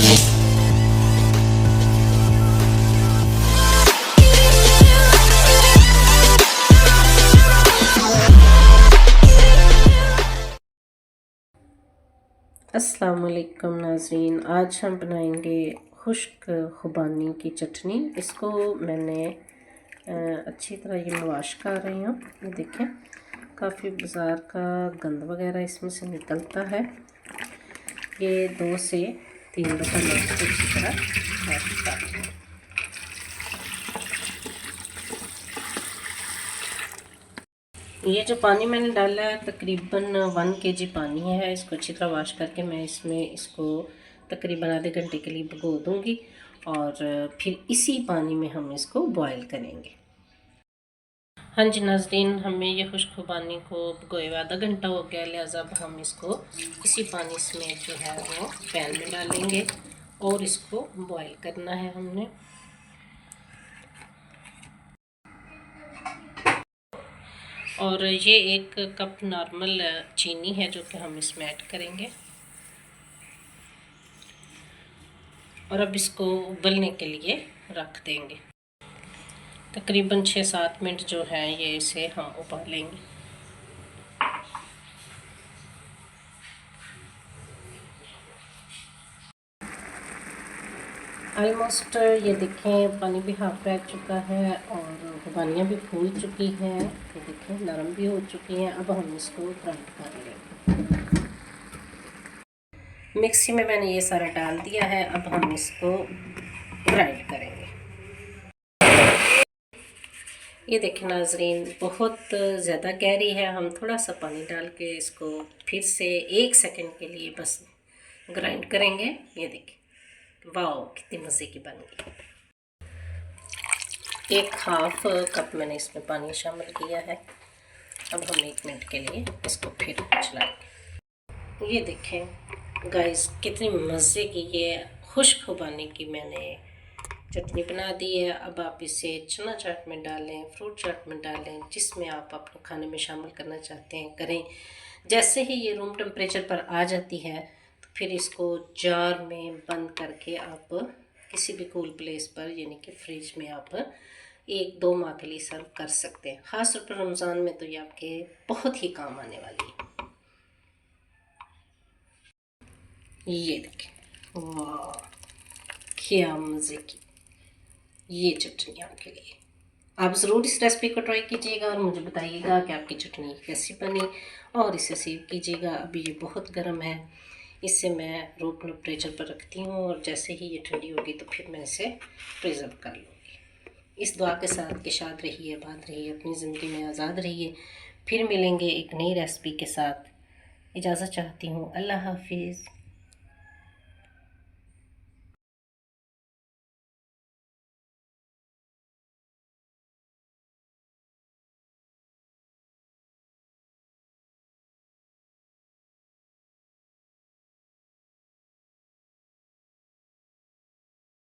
अस्सलाम वालेकुम नाज़रीन, आज हम बनाएंगे खुश्क खुबानी की चटनी। इसको मैंने अच्छी तरह ये वाश कर रही हूँ। ये देखें, काफ़ी बाज़ार का गंद वगैरह इसमें से निकलता है। ये 2 से 3 दफ़ा मैं इसको अच्छी तरह वाश कर रही हूँ। ये जो पानी मैंने डाला है तकरीबन 1 kg पानी है। इसको अच्छी तरह वाश करके मैं इसको तकरीबन आधे घंटे के लिए भिगो दूँगी और फिर इसी पानी में हम इसको बॉईल करेंगे। हाँ जी नाज़रीन, हमें ये खुश्क खुबानी को भिगोए हुए आधा घंटा हो गया, लिहाजा अब हम इसको इसी पानी में जो है वो पैन में डालेंगे और इसको बॉईल करना है हमने। और ये 1 कप नॉर्मल चीनी है जो कि हम इसमें ऐड करेंगे और अब इसको उबलने के लिए रख देंगे। तकरीबन 6-7 मिनट जो है ये इसे हम उबालेंगे। ऑलमोस्ट ये देखें, पानी भी हाफ रह चुका है और खुबानियाँ भी फूल चुकी हैं। ये देखें, नरम भी हो चुकी हैं। अब हम इसको ग्राइंड कर लेंगे। मिक्सी में मैंने ये सारा डाल दिया है। अब हम इसको ग्राइंड करेंगे। ये देखें नाज़रीन, बहुत ज़्यादा गहरी है। हम थोड़ा सा पानी डाल के इसको फिर से 1 सेकंड के लिए बस ग्राइंड करेंगे। ये देखें, वाह कितनी मज़े की बन गई। 1/2 कप मैंने इसमें पानी शामिल किया है। अब हम 1 मिनट के लिए इसको फिर चलाएंगे। ये देखें गाइस, कितनी मज़े की ये खुश्क खुबानी की मैंने चटनी बना दी है। अब आप इसे चना चाट में डालें, फ्रूट चाट में डालें, जिसमें आप अपने खाने में शामिल करना चाहते हैं करें। जैसे ही ये रूम टेम्परेचर पर आ जाती है तो फिर इसको जार में बंद करके आप किसी भी कूल प्लेस पर, यानी कि फ्रिज में आप 1-2 माह के लिए सर्व कर सकते हैं। ख़ास तौर पर रमज़ान में तो ये आपके बहुत ही काम आने वाली है। ये देखें, वाह क्या मज़े की ये चटनी आपके लिए। आप ज़रूर इस रेसिपी को ट्राई कीजिएगा और मुझे बताइएगा कि आपकी चटनी कैसी बनी और इसे सेव कीजिएगा। अभी ये बहुत गर्म है, इसे मैं रूम टेम्परेचर पर रखती हूँ और जैसे ही ये ठंडी होगी तो फिर मैं इसे प्रिजर्व कर लूँगी। इस दुआ के साथ कि शाद रहिए, आबाद रहिए, अपनी ज़िंदगी में आज़ाद रहिए। फिर मिलेंगे एक नई रेसिपी के साथ। इजाज़त चाहती हूँ। अल्लाह हाफिज़।